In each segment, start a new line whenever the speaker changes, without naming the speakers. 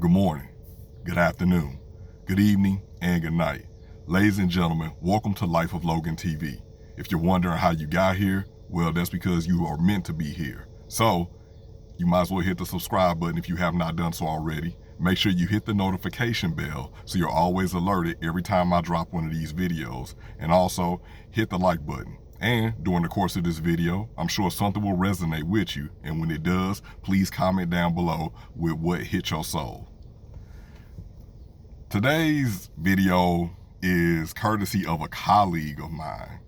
Good morning, good afternoon, good evening, and good night. Ladies and gentlemen, welcome to Life of Logan TV. If you're wondering how you got here, well, that's because you are meant to be here. So, you might as well hit the subscribe button if you have not done so already. Make sure you hit the notification bell so you're always alerted every time I drop one of these videos. And also, hit the like button. And during the course of this video, I'm sure something will resonate with you. And when it does, please comment down below with what hit your soul. Today's video is courtesy of a colleague of mine.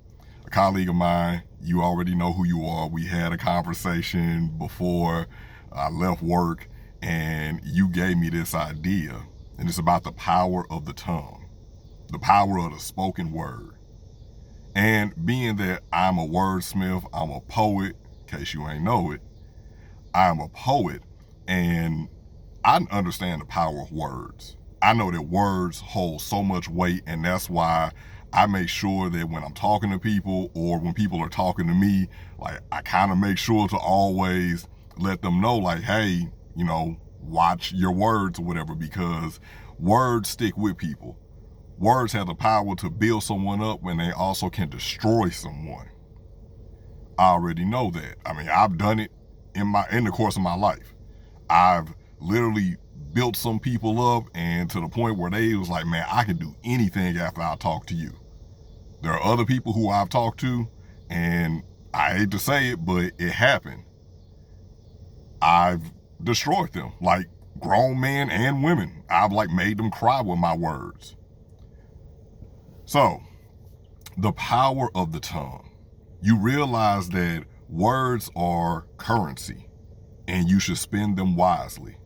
A colleague of mine, you already know who you are. We had a conversation before I left work and you gave me this idea. And it's about the power of the tongue, the power of the spoken word. And being that I'm a wordsmith, I'm a poet, in case you ain't know it, I'm a poet and I understand the power of words. I know that words hold so much weight, and that's why I make sure that when I'm talking to people or when people are talking to me, like I kind of make sure to always let them know like, hey, you know, watch your words or whatever, because words stick with people. Words have the power to build someone up when they also can destroy someone. I already know that. I mean, I've done it in the course of my life. I've literally built some people up, and to the point where they was like, man, I can do anything after I talk to you. There are other people who I've talked to, and I hate to say it, but it happened. I've destroyed them, like grown men and women. I've like made them cry with my words. So, the power of the tongue. You realize that words are currency, and you should spend them wisely.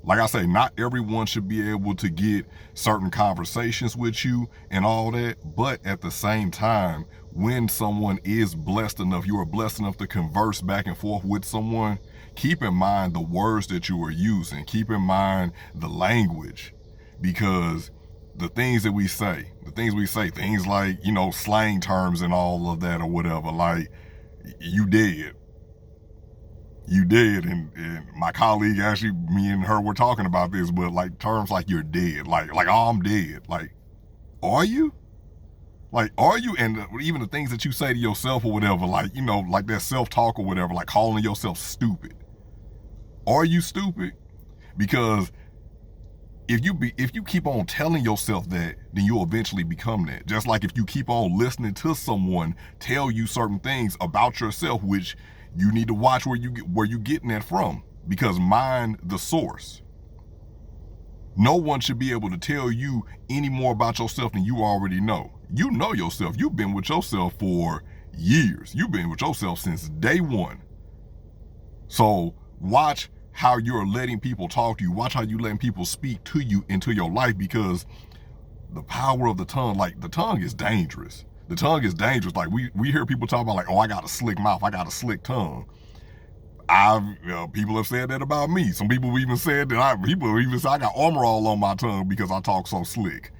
Like I say, not everyone should be able to get certain conversations with you and all that, but at the same time, when someone is blessed enough, you are blessed enough to converse back and forth with someone, keep in mind the words that you are using, keep in mind the language, because the things we say, things like, you know, slang terms and all of that or whatever, like, you dead. You did, and my colleague, actually, me and her were talking about this, but like terms like you're dead, like oh, I'm dead, like, are you? Like, are you? And even the things that you say to yourself or whatever, like, you know, like that self-talk or whatever, like calling yourself stupid. Are you stupid? Because if you keep on telling yourself that, then you'll eventually become that. Just like if you keep on listening to someone tell you certain things about yourself, which you need to watch where you getting that from, because mind the source. No one should be able to tell you any more about yourself than you already know. You know yourself. You've been with yourself for years. You've been with yourself since day one. So watch how you're letting people talk to you. Watch how you're letting people speak to you into your life, because the power of the tongue, like the tongue is dangerous. The tongue is dangerous. Like we hear people talk about like, oh, I got a slick mouth, I got a slick tongue. People have said that about me. Some people even said that people even say I got armor all on my tongue because I talk so slick.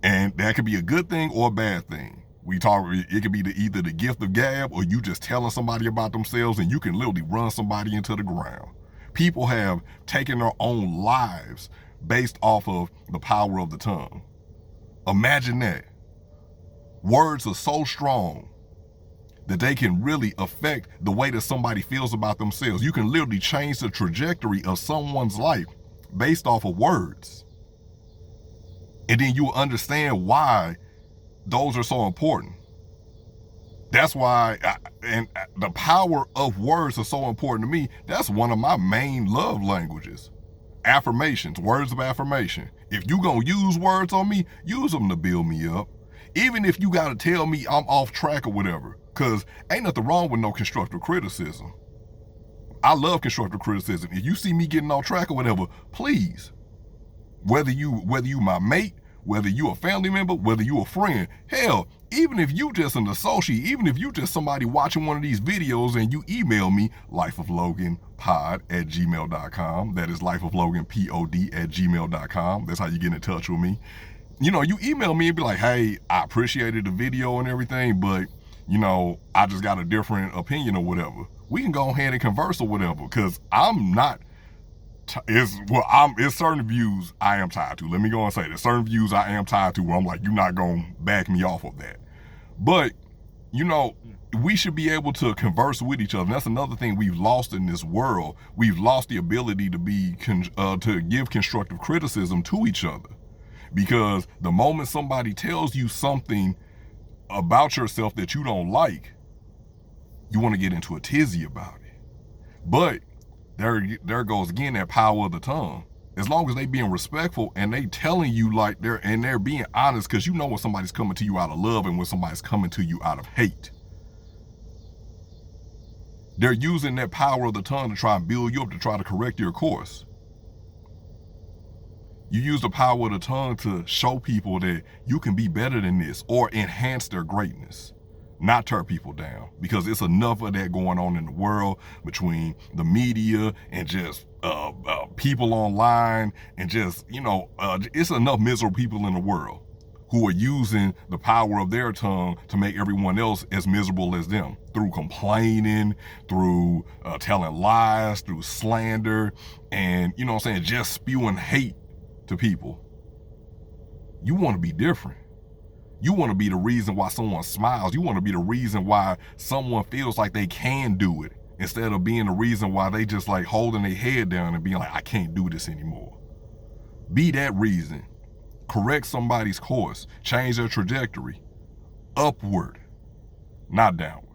And that could be a good thing or a bad thing. It could be either the gift of gab, or you just telling somebody about themselves and you can literally run somebody into the ground. People have taken their own lives based off of the power of the tongue. Imagine that. Words are so strong that they can really affect the way that somebody feels about themselves. You can literally change the trajectory of someone's life based off of words. And then you will understand why those are so important. That's why, and the power of words are so important to me. That's one of my main love languages. Affirmations, words of affirmation. If you gonna use words on me, use them to build me up. Even if you gotta tell me I'm off track or whatever, because ain't nothing wrong with no constructive criticism. I love constructive criticism. If you see me getting off track or whatever, please, whether you my mate, whether you a family member, whether you a friend, hell, even if you just an associate, even if you just somebody watching one of these videos and you email me, lifeofloganpod@gmail.com. That is lifeofloganpod@gmail.com. That's how you get in touch with me. You know, you email me and be like, hey, I appreciated the video and everything, but, you know, I just got a different opinion or whatever. We can go ahead and converse or whatever, because I'm not it's certain views I am tied to. Let me go and say there's certain views I am tied to where I'm like, you're not gonna back me off of that. But we should be able to converse with each other. And that's another thing we've lost in this world. We've lost the ability to give constructive criticism to each other, because the moment somebody tells you something about yourself that you don't like, you want to get into a tizzy about it. But there goes again that power of the tongue. As long as they being respectful and they telling you like they're being honest, because you know when somebody's coming to you out of love and when somebody's coming to you out of hate. They're using that power of the tongue to try and build you up, to try to correct your course. You use the power of the tongue to show people that you can be better than this, or enhance their greatness, not tear people down, because it's enough of that going on in the world between the media and just people online, and just it's enough miserable people in the world who are using the power of their tongue to make everyone else as miserable as them, through complaining, through telling lies, through slander, and just spewing hate to people. You want to be different. You want to be the reason why someone smiles. You want to be the reason why someone feels like they can do it, instead of being the reason why they just like holding their head down and being like, I can't do this anymore. Be that reason. Correct somebody's course. Change their trajectory. Upward, not downward.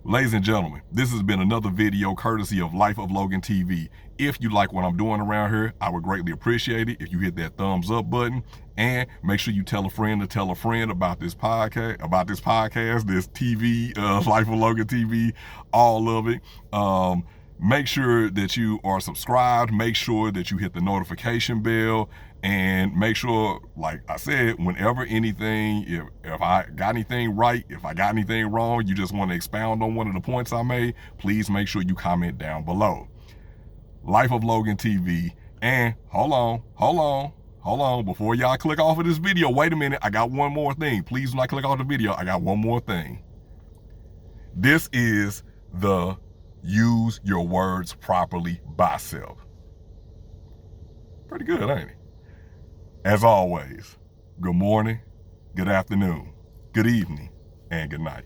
Ladies and gentlemen, this has been another video courtesy of Life of Logan TV. If you like what I'm doing around here, I would greatly appreciate it if you hit that thumbs up button, and make sure you tell a friend to tell a friend about this podcast, this TV, Life of Logan TV, all of it. Make sure that you are subscribed. Make sure that you hit the notification bell, and make sure, like I said, whenever anything, if I got anything right, if I got anything wrong, you just want to expound on one of the points I made, please make sure you comment down below. Life of Logan TV. And hold on, before y'all click off of this video, wait a minute, I got one more thing. Please do not click off the video. I got one more thing. This is the use your words properly bicep. Pretty good, ain't it? As always, good morning, good afternoon, good evening, and good night.